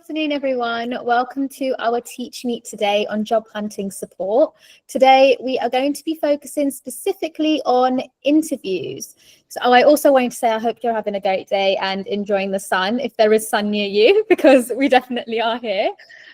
afternoon, everyone. Welcome to our TeachMeet today on job hunting support. Today, we are going to be focusing specifically on interviews. So I also want to say I hope you're having a great day and enjoying the sun, if there is sun near you, because we definitely are here.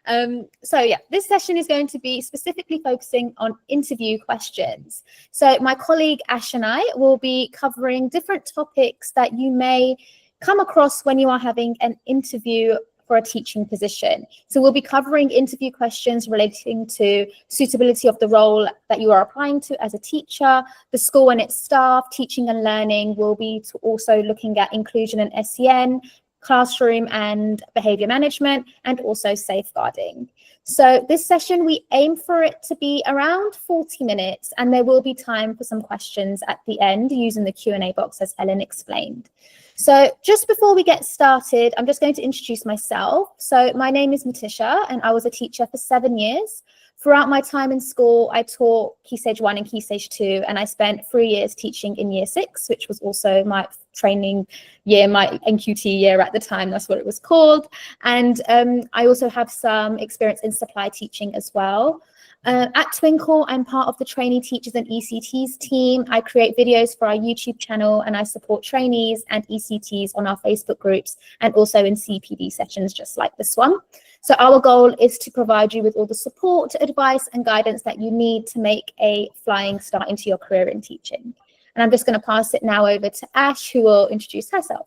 This session is going to be specifically focusing on interview questions. So my colleague Ash and I will be covering different topics that you may come across when you are having an interview for a teaching position. So we'll be covering interview questions relating to suitability of the role that you are applying to as a teacher, the school and its staff, teaching and learning. We'll be also looking at inclusion and SEN, classroom and behaviour management, and also safeguarding. So this session, we aim for it to be around 40 minutes, and there will be time for some questions at the end using the Q&A box, as Ellen explained. So just before we get started, I'm just going to introduce myself. So my name is Matisha, and I was a teacher for 7 years. Throughout my time in school, I taught Key Stage 1 and Key Stage 2, and I spent 3 years teaching in Year 6, which was also my training year, my NQT year at the time, that's what it was called. And I also have some experience in supply teaching as well. At Twinkl, I'm part of the Trainee Teachers and ECTs team. I create videos for our YouTube channel, and I support trainees and ECTs on our Facebook groups and also in CPD sessions just like this one. So our goal is to provide you with all the support, advice and guidance that you need to make a flying start into your career in teaching. And I'm just going to pass it now over to Ash, who will introduce herself.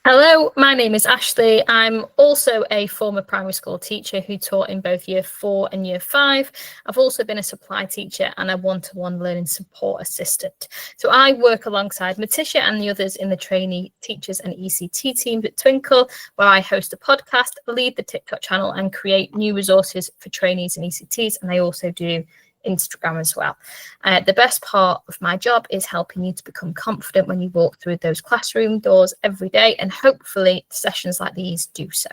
Hello, my name is Ashley. I'm also a former primary school teacher who taught in both Year 4 and Year 5. I've also been a supply teacher and a one-to-one learning support assistant. So I work alongside Matisha and the others in the Trainee Teachers and ECT teams at Twinkl, where I host a podcast, lead the TikTok channel and create new resources for trainees and ECTs. And I also do Instagram as well. The best part of my job is helping you to become confident when you walk through those classroom doors every day, and hopefully sessions like these do so.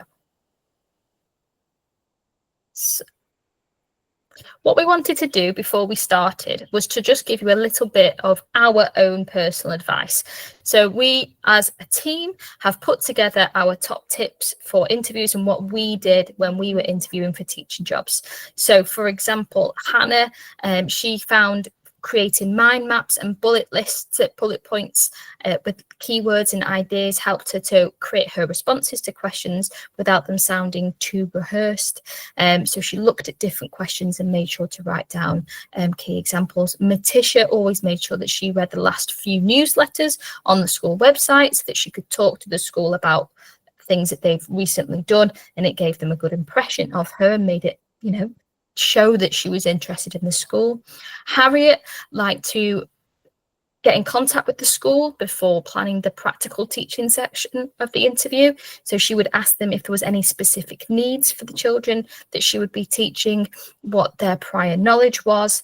What we wanted to do before we started was to just give you a little bit of our own personal advice. So we as a team have put together our top tips for interviews and what we did when we were interviewing for teaching jobs. So for example, Hannah, she found creating mind maps and bullet lists, bullet points with keywords and ideas helped her to create her responses to questions without them sounding too rehearsed. So she looked at different questions and made sure to write down key examples. Matisha always made sure that she read the last few newsletters on the school website so that she could talk to the school about things that they've recently done, and it gave them a good impression of her and made it, show that she was interested in the school. Harriet liked to get in contact with the school before planning the practical teaching section of the interview. So she would ask them if there was any specific needs for the children that she would be teaching, what their prior knowledge was,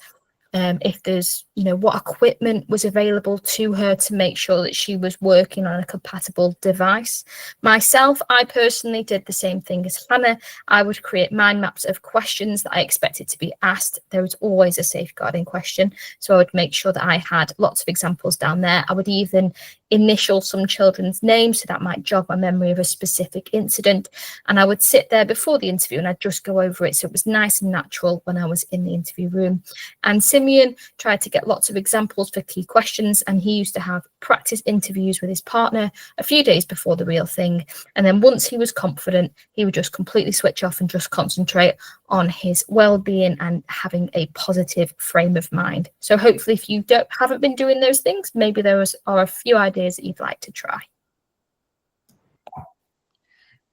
if there's, what equipment was available to her to make sure that she was working on a compatible device. Myself, I personally did the same thing as Hannah. I would create mind maps of questions that I expected to be asked. There was always a safeguarding question, so I would make sure that I had lots of examples down there. I would even initial some children's names, so that might jog my memory of a specific incident, and I would sit there before the interview and I'd just go over it so it was nice and natural when I was in the interview room. And Simeon tried to get lots of examples for key questions, and he used to have practice interviews with his partner a few days before the real thing, and then once he was confident he would just completely switch off and just concentrate on his well-being and having a positive frame of mind. So hopefully if you haven't been doing those things, maybe there are a few ideas that you'd like to try.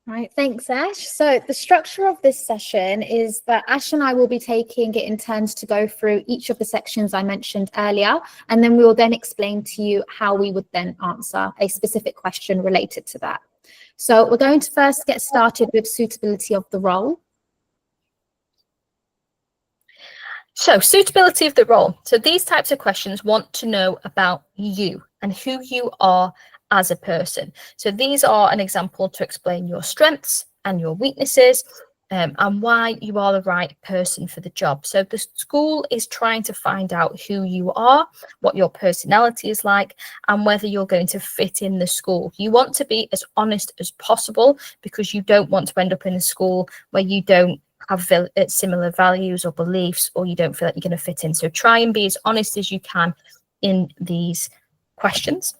Right, thanks, Ash. So the structure of this session is that Ash and I will be taking it in turns to go through each of the sections I mentioned earlier, and then we will then explain to you how we would then answer a specific question related to that. So we're going to first get started with suitability of the role. So suitability of the role. So these types of questions want to know about you and who you are as a person. So these are an example to explain your strengths and your weaknesses, and why you are the right person for the job. So the school is trying to find out who you are, what your personality is like, and whether you're going to fit in the school. You want to be as honest as possible, because you don't want to end up in a school where you don't have similar values or beliefs, or you don't feel like you're going to fit in. So try and be as honest as you can in these questions.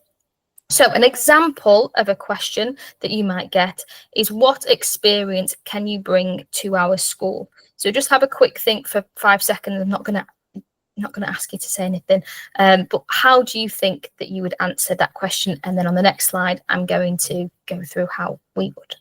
So an example of a question that you might get is, what experience can you bring to our school? So just have a quick think for 5 seconds. I'm not going to ask you to say anything, but how do you think that you would answer that question? And then on the next slide, I'm going to go through how we would.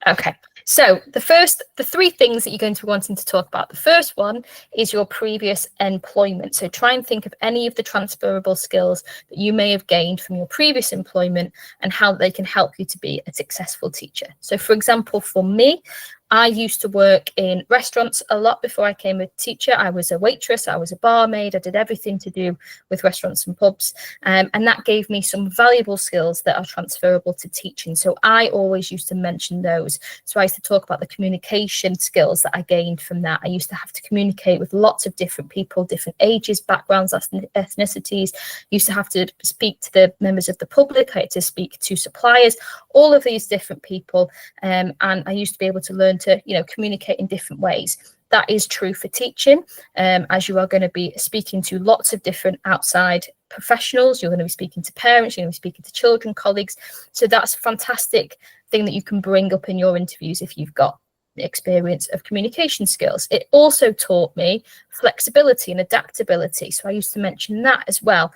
Okay, so the 3 things that you're going to be wanting to talk about. The first one is your previous employment. So try and think of any of the transferable skills that you may have gained from your previous employment and how they can help you to be a successful teacher. So for example, for me, I used to work in restaurants a lot before I became a teacher. I was a waitress, I was a barmaid, I did everything to do with restaurants and pubs. And that gave me some valuable skills that are transferable to teaching. So I always used to mention those. So I used to talk about the communication skills that I gained from that. I used to have to communicate with lots of different people, different ages, backgrounds, ethnicities. I used to have to speak to the members of the public. I had to speak to suppliers, all of these different people. And I used to be able to learn to communicate in different ways. That is true for teaching, as you are going to be speaking to lots of different outside professionals. You're going to be speaking to parents, you're going to be speaking to children, colleagues. So that's a fantastic thing that you can bring up in your interviews if you've got the experience of communication skills. It also taught me flexibility and adaptability. So I used to mention that as well.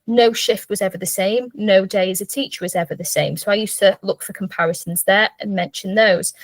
No shift was ever the same. No day as a teacher was ever the same. So I used to look for comparisons there and mention those.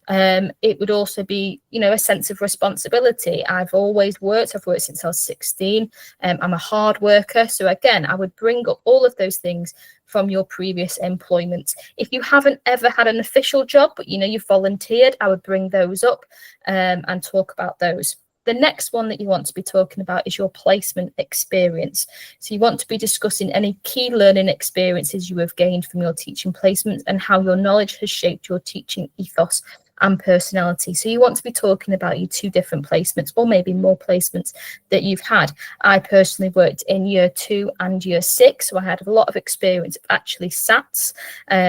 It would also be, a sense of responsibility. I've always worked. I've worked since I was 16. I'm a hard worker. So again, I would bring up all of those things from your previous employment. If you haven't ever had an official job, but you've volunteered, I would bring those up and talk about those. The next one that you want to be talking about is your placement experience. So you want to be discussing any key learning experiences you have gained from your teaching placements and how your knowledge has shaped your teaching ethos and personality. So you want to be talking about your 2 different placements, or maybe more placements that you've had. I personally worked in year 2 and year 6, so I had a lot of experience of actually SATs,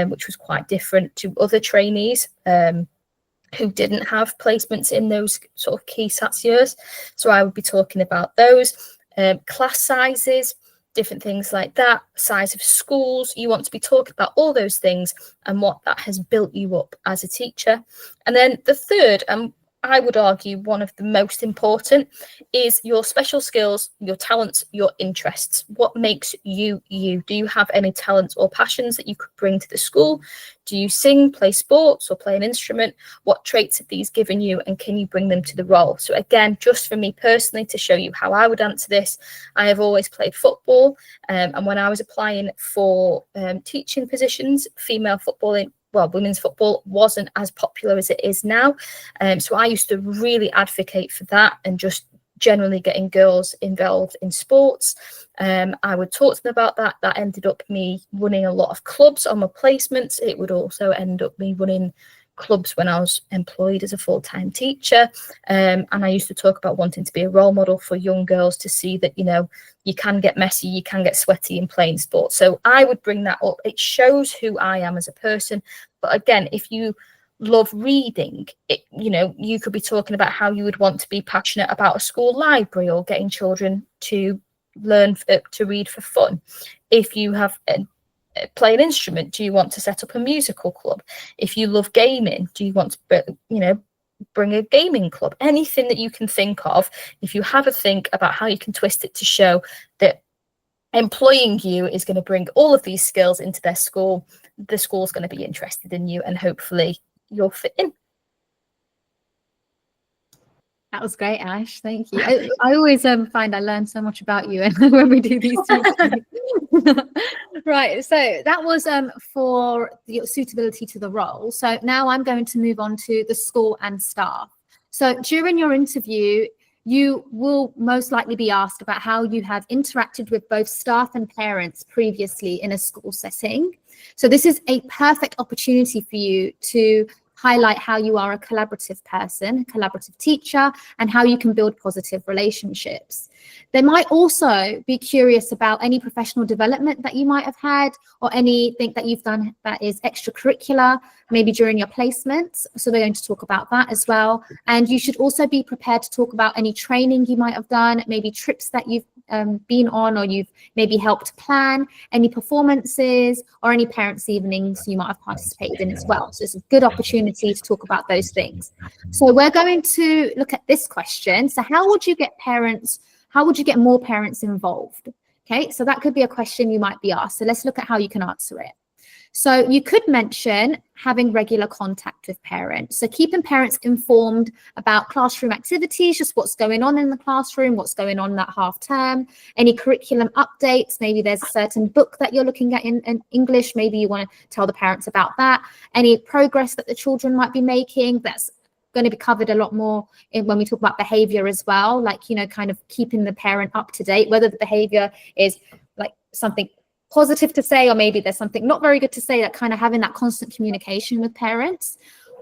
which was quite different to other trainees who didn't have placements in those sort of key SATs years. So I would be talking about those, class sizes, different things like that, size of schools. You want to be talking about all those things and what that has built you up as a teacher. And then the third, and I would argue one of the most important, is your special skills, your talents, your interests. What makes you you? Do you have any talents or passions that you could bring to the school? Do you sing, play sports, or play an instrument? What traits have these given you, and can you bring them to the role? So again, just for me personally, to show you how I would answer this, I have always played football, and when I was applying for teaching positions, female footballing, women's football wasn't as popular as it is now. So I used to really advocate for that and just generally getting girls involved in sports. I would talk to them about that. That ended up me running a lot of clubs on my placements. It would also end up me running clubs when I was employed as a full-time teacher. And I used to talk about wanting to be a role model for young girls to see that, you can get messy, you can get sweaty in playing sports. So I would bring that up. It shows who I am as a person. But again, if you love reading, you could be talking about how you would want to be passionate about a school library or getting children to learn to read for fun. If you have play an instrument, do you want to set up a musical club? If you love gaming, do you want to bring a gaming club? Anything that you can think of, if you have a think about how you can twist it to show that employing you is going to bring all of these skills into their school, the school's going to be interested in you and hopefully you'll fit in. That was great, Ash. Thank you. I always find I learn so much about you when we do these things. Right. So that was for the suitability to the role. So now I'm going to move on to the school and staff. So during your interview, you will most likely be asked about how you have interacted with both staff and parents previously in a school setting. So this is a perfect opportunity for you to highlight how you are a collaborative person, a collaborative teacher, and how you can build positive relationships. They might also be curious about any professional development that you might have had, or anything that you've done that is extracurricular, maybe during your placements. So they're going to talk about that as well. And you should also be prepared to talk about any training you might have done, maybe trips that you've been on, or you've maybe helped plan, any performances, or any parents' evenings you might have participated in as well. So it's a good opportunity to talk about those things. So we're going to look at this question. So how would you get more parents involved? Okay, so that could be a question you might be asked. So let's look at how you can answer it. So you could mention having regular contact with parents. So keeping parents informed about classroom activities, just what's going on in the classroom, what's going on that half term, any curriculum updates. Maybe there's a certain book that you're looking at in English. Maybe you want to tell the parents about that. Any progress that the children might be making. That's going to be covered a lot more when we talk about behavior as well, like, you know, kind of keeping the parent up to date, whether the behavior is like something positive to say, or maybe there's something not very good to say, that kind of having that constant communication with parents.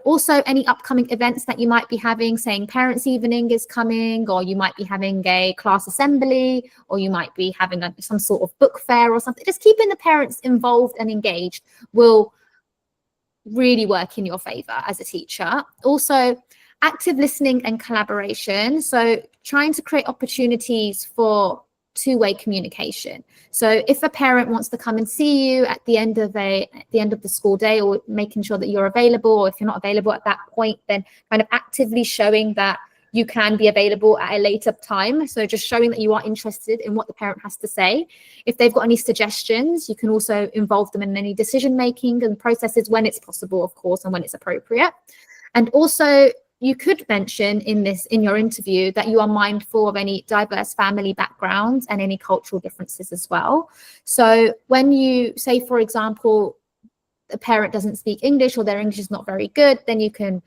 Also, any upcoming events that you might be having, saying parents' evening is coming, or you might be having a class assembly, or you might be having some sort of book fair or something. Just keeping the parents involved and engaged will really work in your favor as a teacher. Also, active listening and collaboration. So trying to create opportunities for two-way communication. So if a parent wants to come and see you at the end of the school day, or making sure that you're available, or if you're not available at that point, then kind of actively showing that you can be available at a later time. So just showing that you are interested in what the parent has to say. If they've got any suggestions, you can also involve them in any decision making and processes when it's possible, of course, and when it's appropriate. And also, you could mention in your interview that you are mindful of any diverse family backgrounds and any cultural differences as well. So when you say, for example, the parent doesn't speak English, or their English is not very good, then you can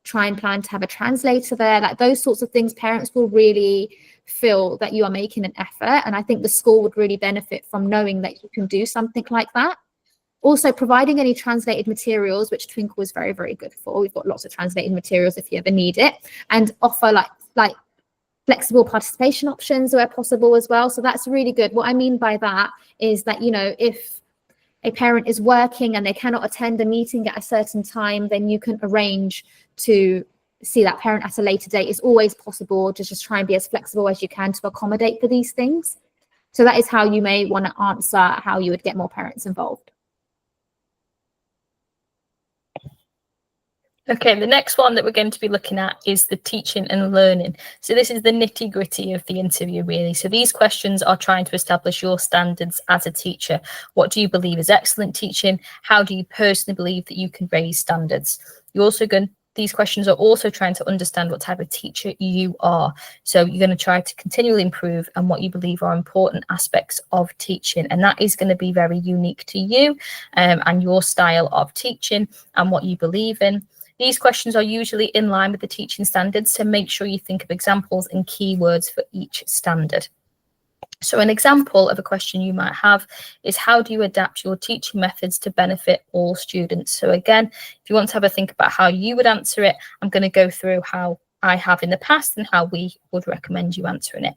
try and plan to have a translator there. Like those sorts of things, parents will really feel that you are making an effort. And I think the school would really benefit from knowing that you can do something like that. Also, providing any translated materials, which Twinkl is very, very good for. We've got lots of translated materials if you ever need it, and offer like flexible participation options where possible as well. So that's really good. What I mean by that is that, you know, if a parent is working and they cannot attend a meeting at a certain time, then you can arrange to see that parent at a later date. It's always possible to just try and be as flexible as you can to accommodate for these things. So that is how you may want to answer how you would get more parents involved. Okay, the next one that we're going to be looking at is the teaching and learning. So this is the nitty gritty of the interview, really. So these questions are trying to establish your standards as a teacher. What do you believe is excellent teaching? How do you personally believe that you can raise standards? These questions are also trying to understand what type of teacher you are. So you're going to try to continually improve and what you believe are important aspects of teaching. And that is going to be very unique to you and your style of teaching and what you believe in. These questions are usually in line with the teaching standards, so make sure you think of examples and keywords for each standard. So an example of a question you might have is, how do you adapt your teaching methods to benefit all students? So again, if you want to have a think about how you would answer it, I'm going to go through how I have in the past and how we would recommend you answering it.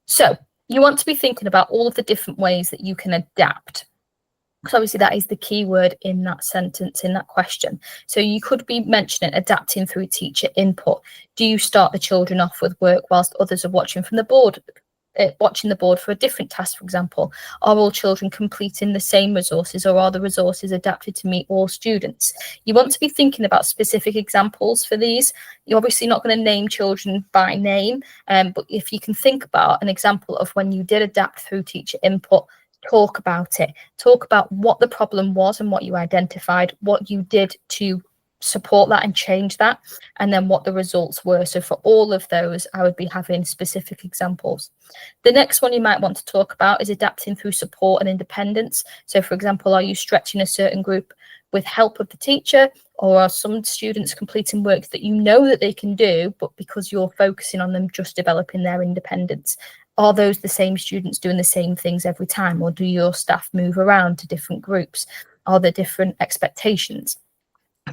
So you want to be thinking about all of the different ways that you can adapt. So obviously that is the key word in that sentence, in that question. So you could be mentioning adapting through teacher input. Do you start the children off with work whilst others are watching from the board? Watching the board for a different task, for example? Are all children completing the same resources, or are the resources adapted to meet all students? You want to be thinking about specific examples for these. You're obviously not going to name children by name, but if you can think about an example of when you did adapt through teacher input, talk about it. Talk about what the problem was and what you identified, what you did to support that and change that, and then what the results were. So for all of those, I would be having specific examples. The next one you might want to talk about is adapting through support and independence. So for example, are you stretching a certain group with help of the teacher, Or are some students completing work that you know that they can do, but because you're focusing on them just developing their independence? Are those the same students doing the same things every time, or do your staff move around to different groups? Are there different expectations?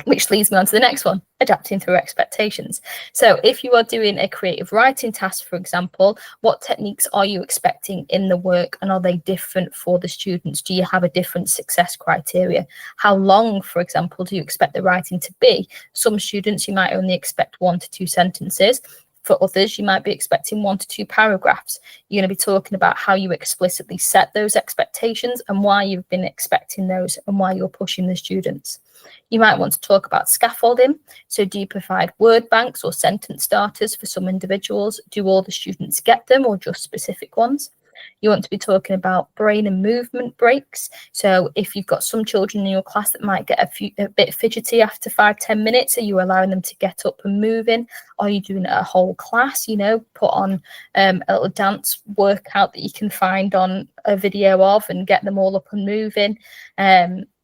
Which leads me on to the next one, adapting through expectations. So if you are doing a creative writing task, for example, what techniques are you expecting in the work, and are they different for the students? Do you have a different success criteria? How long, for example, do you expect the writing to be? Some students, you might only expect 1 to 2 sentences. For others, you might be expecting 1 to 2 paragraphs. You're going to be talking about how you explicitly set those expectations and why you've been expecting those and why you're pushing the students. You might want to talk about scaffolding. So do you provide word banks or sentence starters for some individuals? Do all the students get them, or just specific ones? You want to be talking about brain and movement breaks. So if you've got some children in your class that might get a bit fidgety after 5-10 minutes, are you allowing them to get up and moving? Are you doing a whole class, put on a little dance workout that you can find on a video of and get them all up and moving?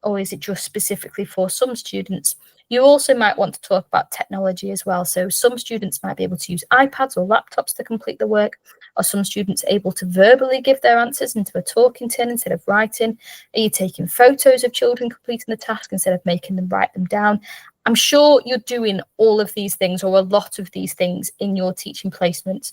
Or is it just specifically for some students? You also might want to talk about technology as well. So some students might be able to use iPads or laptops to complete the work. Are some students able to verbally give their answers into a talking tin instead of writing? Are you taking photos of children completing the task instead of making them write them down? I'm sure you're doing all of these things, or a lot of these things, in your teaching placements.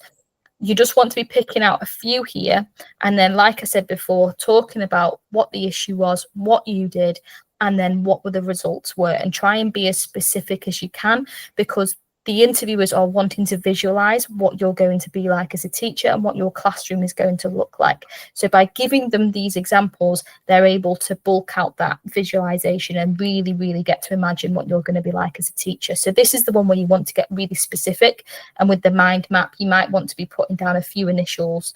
You just want to be picking out a few here, and then, like I said before, talking about what the issue was, what you did, and then what were the results were, and try and be as specific as you can, because the interviewers are wanting to visualize what you're going to be like as a teacher and what your classroom is going to look like. So by giving them these examples, they're able to bulk out that visualization and really, really get to imagine what you're going to be like as a teacher. So this is the one where you want to get really specific. And with the mind map, you might want to be putting down a few initials,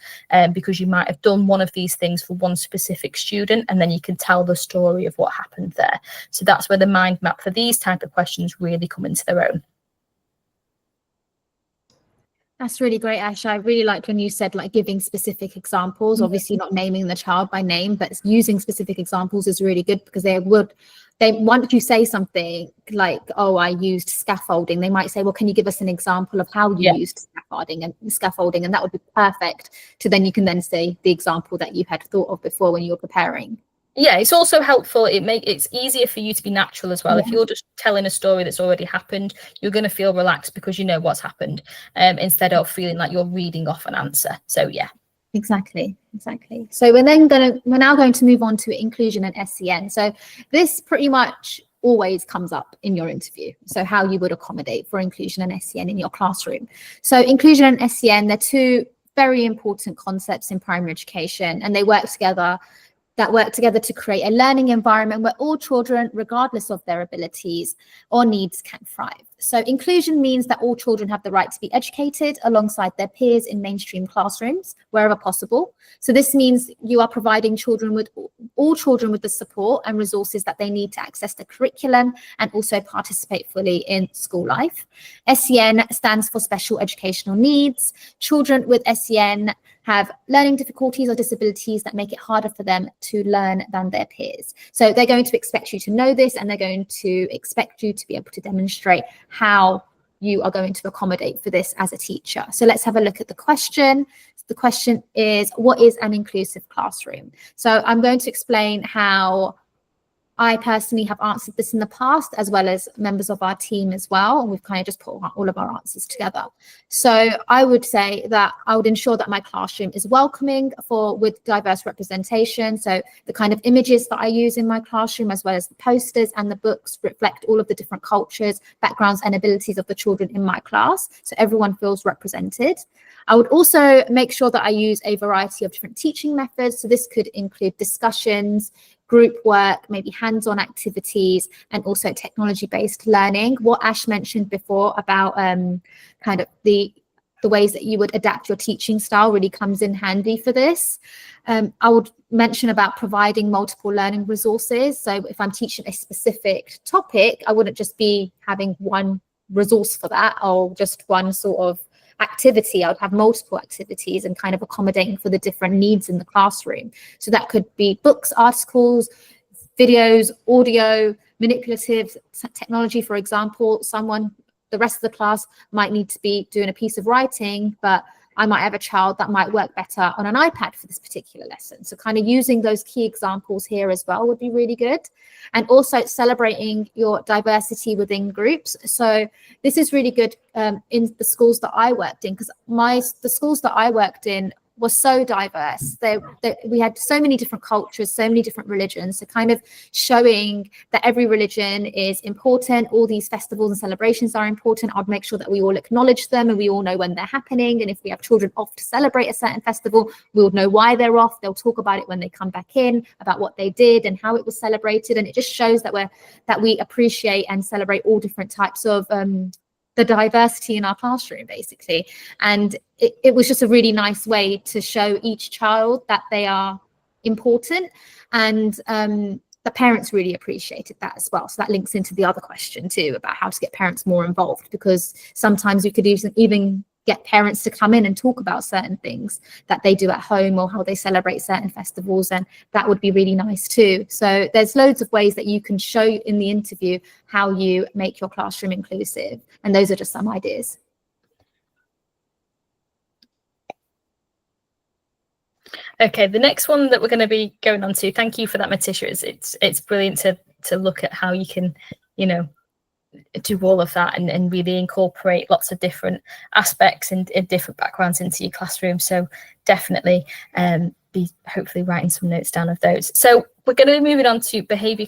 because you might have done one of these things for one specific student, and then you can tell the story of what happened there. So that's where the mind map for these type of questions really come into their own. That's really great, Ash. I really liked when you said giving specific examples, obviously not naming the child by name, but using specific examples is really good, because once you say something like, oh, I used scaffolding, they might say, well, can you give us an example of how you used scaffolding? And that would be perfect then you can then say the example that you had thought of before when you were preparing. Yeah, it's also helpful. It's easier for you to be natural as well. If you're just telling a story that's already happened, you're going to feel relaxed because you know what's happened, instead of feeling like you're reading off an answer. So yeah. Exactly. So we're now going to move on to inclusion and SEN. So this pretty much always comes up in your interview. So how you would accommodate for inclusion and SEN in your classroom. So inclusion and SEN, they're two very important concepts in primary education, and they work together to create a learning environment where all children, regardless of their abilities or needs, can thrive. So inclusion means that all children have the right to be educated alongside their peers in mainstream classrooms wherever possible. So this means you are providing all children with the support and resources that they need to access the curriculum and also participate fully in school life. SEN stands for special educational needs. Children with SEN have learning difficulties or disabilities that make it harder for them to learn than their peers. So they're going to expect you to know this, and they're going to expect you to be able to demonstrate how you are going to accommodate for this as a teacher. So let's have a look at the question. The question is, what is an inclusive classroom? So I'm going to explain how I personally have answered this in the past, as well as members of our team as well. And we've kind of just put all of our answers together. So I would say that I would ensure that my classroom is welcoming with diverse representation. So the kind of images that I use in my classroom, as well as the posters and the books, reflect all of the different cultures, backgrounds, and abilities of the children in my class, so everyone feels represented. I would also make sure that I use a variety of different teaching methods. So this could include discussions, group work, maybe hands-on activities, and also technology-based learning. What Ash mentioned before about kind of the ways that you would adapt your teaching style really comes in handy for this. I would mention about providing multiple learning resources. So if I'm teaching a specific topic, I wouldn't just be having one resource for that, or just one sort of activity. I would have multiple activities and kind of accommodating for the different needs in the classroom. So that could be books, articles, videos, audio, manipulative technology, for example, the rest of the class might need to be doing a piece of writing, but I might have a child that might work better on an iPad for this particular lesson. So kind of using those key examples here as well would be really good. And also celebrating your diversity within groups. So this is really good in the schools that I worked in, because the schools that I worked in was so diverse. We had so many different cultures, so many different religions. So kind of showing that every religion is important, all these festivals and celebrations are important. I'd make sure that we all acknowledge them and we all know when they're happening. And if we have children off to celebrate a certain festival, we'll know why they're off. They'll talk about it when they come back in, about what they did and how it was celebrated. And it just shows that we appreciate and celebrate all different types of the diversity in our classroom, basically. And it was just a really nice way to show each child that they are important, and the parents really appreciated that as well. So that links into the other question too, about how to get parents more involved, because sometimes you could even get parents to come in and talk about certain things that they do at home or how they celebrate certain festivals, and that would be really nice too. So there's loads of ways that you can show in the interview how you make your classroom inclusive, and those are just some ideas. Okay, the next one that we're going to be going on to, thank you for that, Matisha. It's brilliant to look at how you can, do all of that and really incorporate lots of different aspects and different backgrounds into your classroom. So definitely be hopefully writing some notes down of those. So we're going to be moving on to behaviour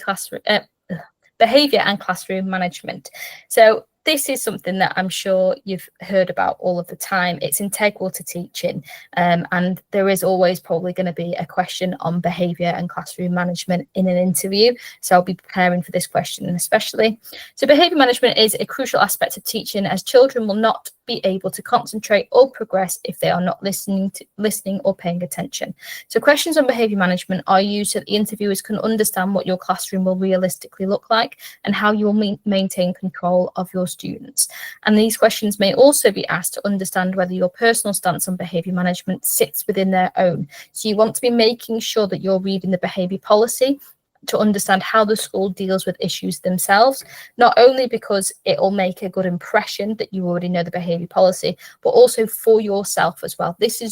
and classroom management. So this is something that I'm sure you've heard about all of the time. It's integral to teaching, and there is always probably going to be a question on behaviour and classroom management in an interview. So I'll be preparing for this question especially. So behaviour management is a crucial aspect of teaching, as children will not be able to concentrate or progress if they are not listening or paying attention. So questions on behaviour management are used so that the interviewers can understand what your classroom will realistically look like and how you will maintain control of your students. And these questions may also be asked to understand whether your personal stance on behaviour management sits within their own. So you want to be making sure that you're reading the behaviour policy to understand how the school deals with issues themselves, not only because it will make a good impression that you already know the behaviour policy, but also for yourself as well. This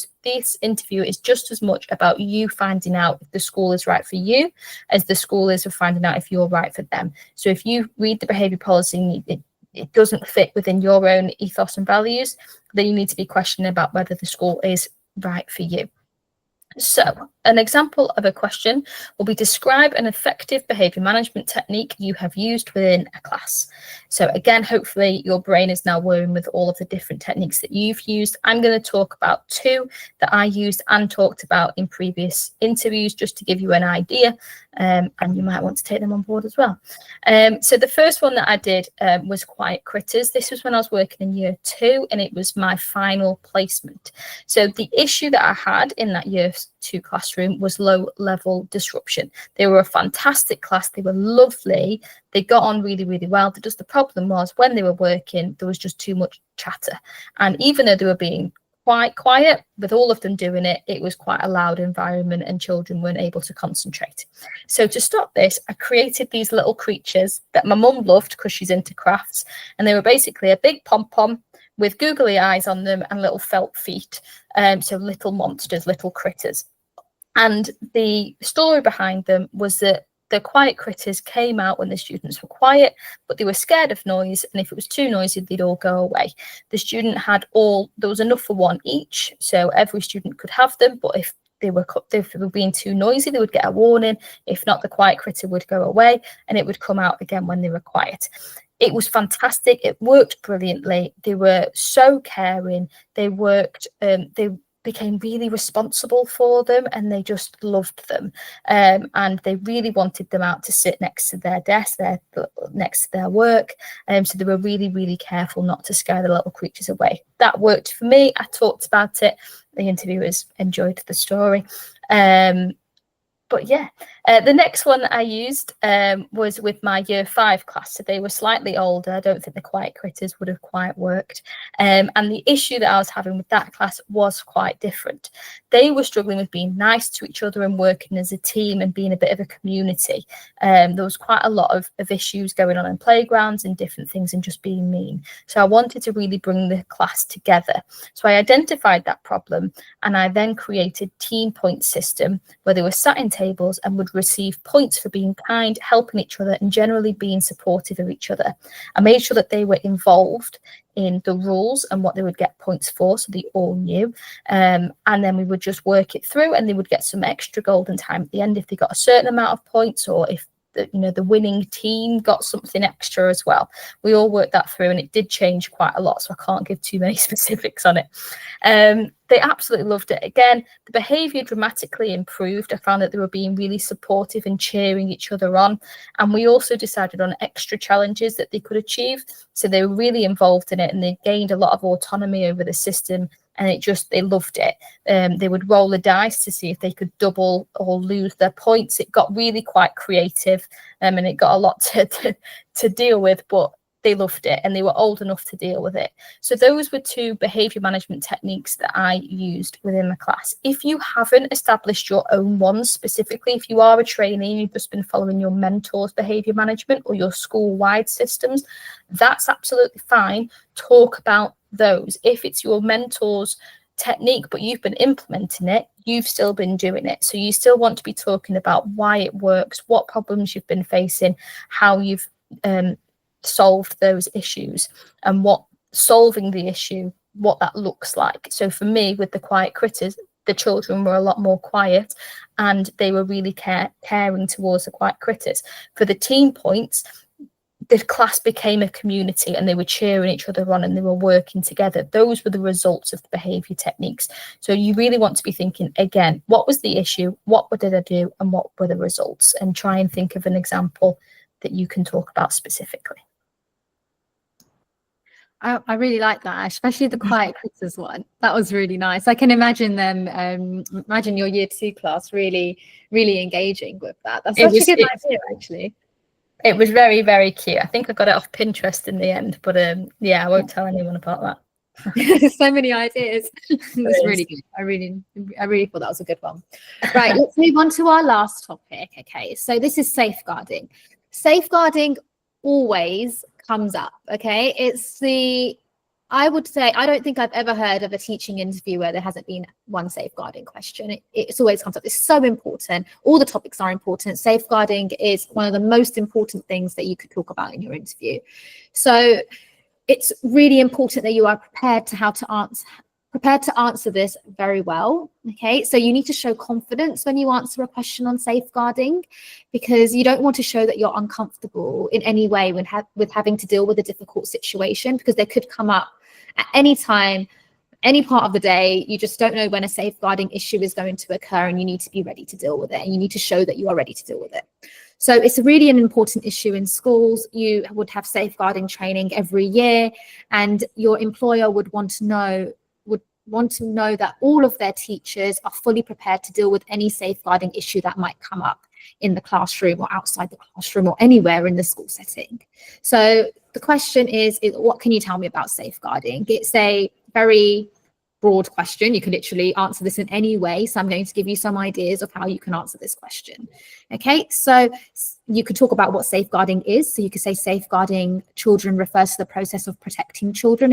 interview is just as much about you finding out if the school is right for you as the school is for finding out if you're right for them. So if you read the behaviour policy and it doesn't fit within your own ethos and values, then you need to be questioning about whether the school is right for you. So an example of a question will be: describe an effective behaviour management technique you have used within a class. So again, hopefully your brain is now whirring with all of the different techniques that you've used. I'm going to talk about two that I used and talked about in previous interviews, just to give you an idea, and you might want to take them on board as well. So the first one that I did was quiet critters. This was when I was working in year 2, and it was my final placement. So the issue that I had in that year 2 classroom was low level disruption. They were a fantastic class. They were lovely. They got on really, really well. Just the problem was when they were working, there was just too much chatter. And even though they were being quite quiet, with all of them doing it, it was quite a loud environment and children weren't able to concentrate. So to stop this, I created these little creatures that my mum loved because she's into crafts. And they were basically a big pom-pom with googly eyes on them and little felt feet. So little monsters, little critters. And the story behind them was that the quiet critters came out when the students were quiet, but they were scared of noise, and if it was too noisy, they'd all go away. The student had there was enough for one each, so every student could have them, but if they were being too noisy, they would get a warning. If not, the quiet critter would go away, and it would come out again when they were quiet. It was fantastic. It worked brilliantly. They were so caring. They became really responsible for them, and they just loved them. And they really wanted them out to sit next to their desk, next to their work. So they were really, really careful not to scare the little creatures away. That worked for me. I talked about it. The interviewers enjoyed the story. But yeah, the next one that I used was with my year 5 class. So they were slightly older. I don't think the quiet critters would have quite worked. And the issue that I was having with that class was quite different. They were struggling with being nice to each other and working as a team and being a bit of a community. There was quite a lot of issues going on in playgrounds and different things and just being mean. So I wanted to really bring the class together. So I identified that problem, and I then created team point system where they were sat in tables and would receive points for being kind, helping each other, and generally being supportive of each other. I made sure that they were involved in the rules and what they would get points for, so they all knew. And then we would just work it through, and they would get some extra golden time at the end if they got a certain amount of points, or if the winning team got something extra as well. We all worked that through, and it did change quite a lot, so I can't give too many specifics on it. They absolutely loved it. Again, the behaviour dramatically improved. I found that they were being really supportive and cheering each other on. And we also decided on extra challenges that they could achieve. So they were really involved in it, and they gained a lot of autonomy over the system. And they loved it. They would roll the dice to see if they could double or lose their points. It got really quite creative, and it got a lot to deal with, but they loved it, and they were old enough to deal with it. So those were 2 behaviour management techniques that I used within my class. If you haven't established your own ones specifically, if you are a trainee and you've just been following your mentor's behaviour management or your school-wide systems, that's absolutely fine. Talk about those. If it's your mentor's technique but you've been implementing it, you've still been doing it. So you still want to be talking about why it works, what problems you've been facing, how you've solved those issues, and what solving the issue, what that looks like. So for me, with the quiet critters, the children were a lot more quiet, and they were really caring towards the quiet critters. For the team points, the class became a community, and they were cheering each other on, and they were working together. Those were the results of the behaviour techniques. So you really want to be thinking, again, what was the issue, what did I do, and what were the results, and try and think of an example that you can talk about specifically. I really like that, especially the quiet critters one. That was really nice. I can imagine them, imagine your year 2 class really engaging with that. That's such a good idea, actually. It was very, very cute. I think I got it off Pinterest in the end, but yeah, I won't tell anyone about that. So many ideas. That's really good. I really thought that was a good one. Right, let's move on to our last topic. Okay, so this is safeguarding. Safeguarding always comes up. Okay, I would say, I don't think I've ever heard of a teaching interview where there hasn't been one safeguarding question. It always comes up. It's so important. All the topics are important. Safeguarding is one of the most important things that you could talk about in your interview. So it's really important that you are prepared to answer this very well. Okay, so you need to show confidence when you answer a question on safeguarding, because you don't want to show that you're uncomfortable in any way with having to deal with a difficult situation, because they could come up at any time, any part of the day. You just don't know when a safeguarding issue is going to occur, and you need to be ready to deal with it, and you need to show that you are ready to deal with it. So it's really an important issue in schools. You would have safeguarding training every year, and your employer would want to know that all of their teachers are fully prepared to deal with any safeguarding issue that might come up in the classroom or outside the classroom or anywhere in the school setting. So the question is what can you tell me about safeguarding? It's a very broad question. You can literally answer this in any way. So I'm going to give you some ideas of how you can answer this question. Okay, so you could talk about what safeguarding is. So you could say safeguarding children refers to the process of protecting children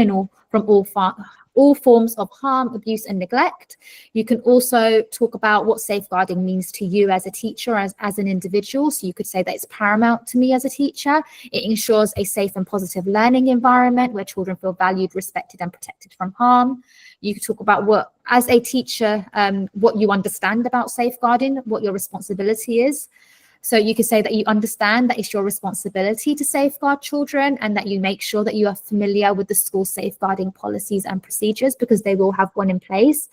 from all forms of harm, abuse, and neglect. You can also talk about what safeguarding means to you as a teacher, as an individual. So you could say that it's paramount to me as a teacher. It ensures a safe and positive learning environment where children feel valued, respected, and protected from harm. You could talk about what, as a teacher, what you understand about safeguarding, what your responsibility is. So you could say that you understand that it's your responsibility to safeguard children, and that you make sure that you are familiar with the school safeguarding policies and procedures, because they will have one in place.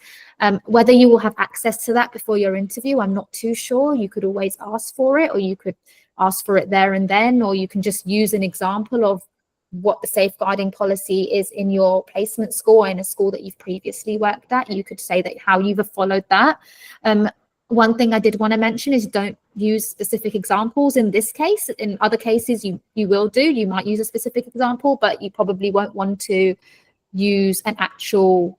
Whether you will have access to that before your interview, I'm not too sure. You could always ask for it, or you could ask for it there and then, or you can just use an example of what the safeguarding policy is in your placement school or in a school that you've previously worked at. You could say that how you've followed that. One thing I did want to mention is don't use specific examples in this case. In other cases, you will do. You might use a specific example, but you probably won't want to use an actual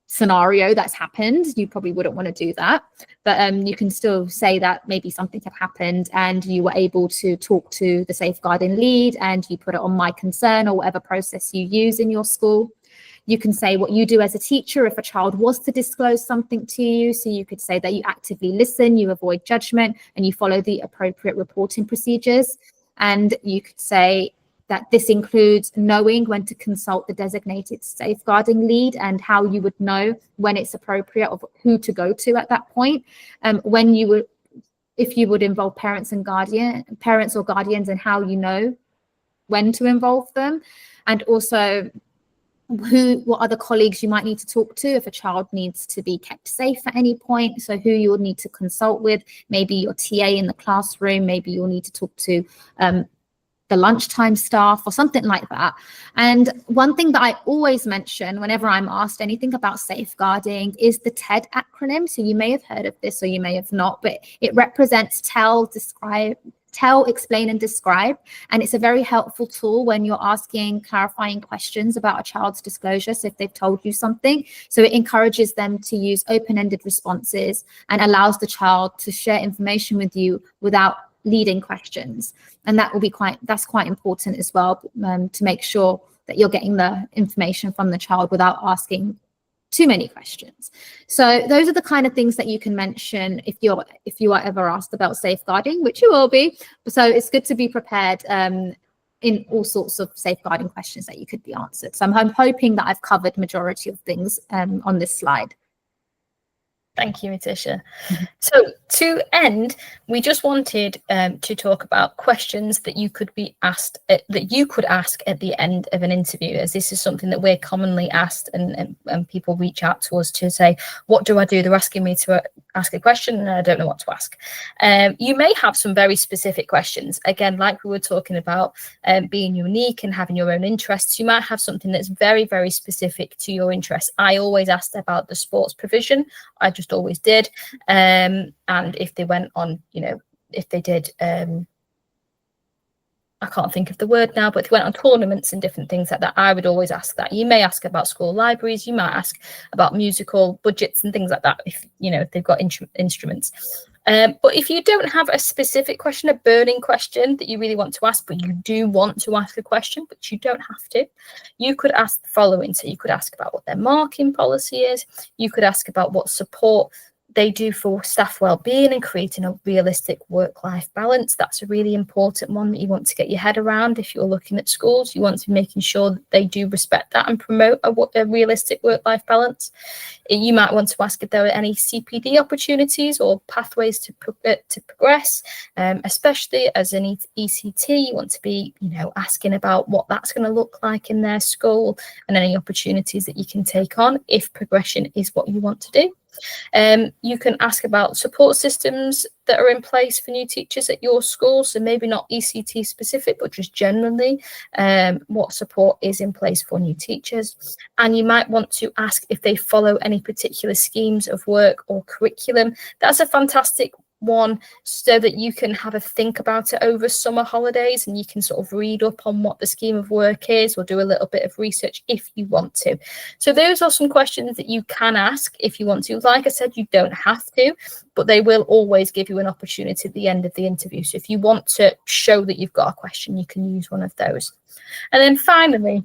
scenario that's happened. You probably wouldn't want to do that. But you can still say that maybe something had happened and you were able to talk to the safeguarding lead and you put it on my concern or whatever process you use in your school. You can say what you do as a teacher if a child was to disclose something to you. So you could say that you actively listen, you avoid judgment, and you follow the appropriate reporting procedures. And you could say that this includes knowing when to consult the designated safeguarding lead and how you would know when it's appropriate of who to go to at that point. When you would, if you would involve parents or guardians, and how you know when to involve them, and also what other colleagues you might need to talk to if a child needs to be kept safe at any point. So who you would need to consult with, maybe your TA in the classroom, maybe you'll need to talk to the lunchtime staff or something like that. And one thing that I always mention whenever I'm asked anything about safeguarding is the TED acronym. So you may have heard of this or you may have not, but it represents tell, explain, and describe. And it's a very helpful tool when you're asking clarifying questions about a child's disclosure. So if they've told you something, so it encourages them to use open-ended responses and allows the child to share information with you without leading questions. And that's quite important as well, to make sure that you're getting the information from the child without asking too many questions. So those are the kind of things that you can mention if you are ever asked about safeguarding, which you will be. So it's good to be prepared in all sorts of safeguarding questions that you could be answered. So I'm hoping that I've covered majority of things on this slide. Thank you, Matisha. So to end, we just wanted to talk about questions that you could be asked, that you could ask at the end of an interview, as this is something that we're commonly asked, and people reach out to us to say, what do I do? They're asking me to ask a question and I don't know what to ask. You may have some very specific questions. Again, like we were talking about, being unique and having your own interests, you might have something that's very, very specific to your interests. I always asked about the sports provision. I just always did. And if they went on, if they did, I can't think of the word now, but if they went on tournaments and different things like that, I would always ask that. You may ask about school libraries, you might ask about musical budgets and things like that, if they've got instruments. But if you don't have a specific question, a burning question that you really want to ask, but you do want to ask a question, but you don't have to, you could ask the following. So you could ask about what their marking policy is. You could ask about what support they do for staff well-being and creating a realistic work-life balance. That's a really important one that you want to get your head around. If you're looking at schools, you want to be making sure that they do respect that and promote a realistic work-life balance. You might want to ask if there are any CPD opportunities or pathways to progress, especially as an ECT. You want to be, asking about what that's going to look like in their school and any opportunities that you can take on if progression is what you want to do. You can ask about support systems that are in place for new teachers at your school. So maybe not ECT specific, but just generally what support is in place for new teachers. And you might want to ask if they follow any particular schemes of work or curriculum. That's a fantastic one, so that you can have a think about it over summer holidays and you can sort of read up on what the scheme of work is or do a little bit of research if you want to. So those are some questions that you can ask if you want to. Like I said, you don't have to, but they will always give you an opportunity at the end of the interview. So if you want to show that you've got a question, you can use one of those. And then finally,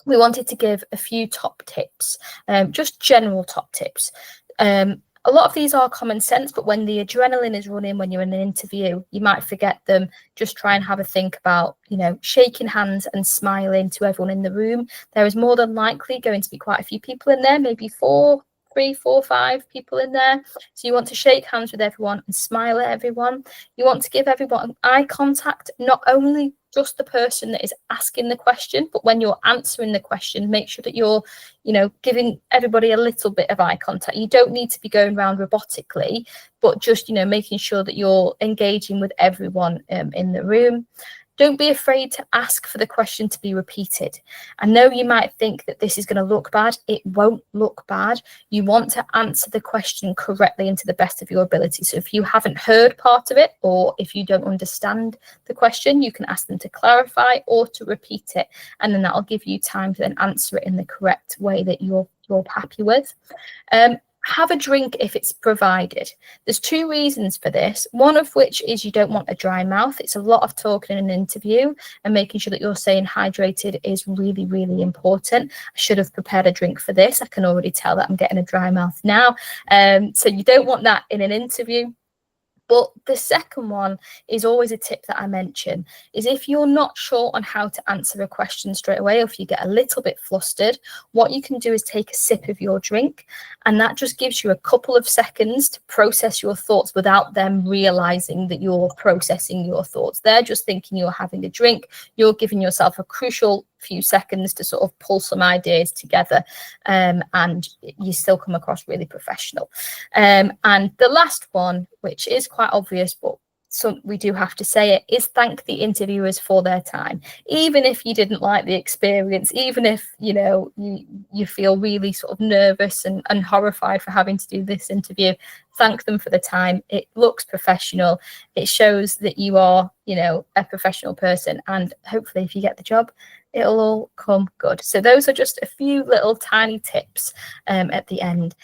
we wanted to give a few top tips, just general top tips. A lot of these are common sense, but when the adrenaline is running, when you're in an interview, you might forget them. Just try and have a think about, shaking hands and smiling to everyone in the room. There is more than likely going to be quite a few people in there, maybe 3, 4, 5 people in there. So you want to shake hands with everyone and smile at everyone. You want to give everyone eye contact, not only just the person that is asking the question, but when you're answering the question, make sure that you're, giving everybody a little bit of eye contact. You don't need to be going around robotically, but just, making sure that you're engaging with everyone in the room. Don't be afraid to ask for the question to be repeated. I know you might think that this is going to look bad. It won't look bad. You want to answer the question correctly and to the best of your ability. So if you haven't heard part of it, or if you don't understand the question, you can ask them to clarify or to repeat it. And then that'll give you time to then answer it in the correct way that you're happy with. Have a drink if it's provided. There's two reasons for this, one of which is you don't want a dry mouth. It's a lot of talking in an interview, and making sure that you're staying hydrated is really, really important. I should have prepared a drink for this. I can already tell that I'm getting a dry mouth now. So you don't want that in an interview. But the second one is always a tip that I mention, is if you're not sure on how to answer a question straight away, or if you get a little bit flustered, what you can do is take a sip of your drink, and that just gives you a couple of seconds to process your thoughts without them realizing that you're processing your thoughts. They're just thinking you're having a drink. You're giving yourself a crucial few seconds to sort of pull some ideas together, and you still come across really professional. And the last one, which is quite obvious, but we do have to say it, is thank the interviewers for their time. Even if you didn't like the experience, even if you feel really sort of nervous and horrified for having to do this interview, thank them for the time. It looks professional. It shows that you are a professional person, and hopefully if you get the job, it'll all come good. So those are just a few little tiny tips at the end.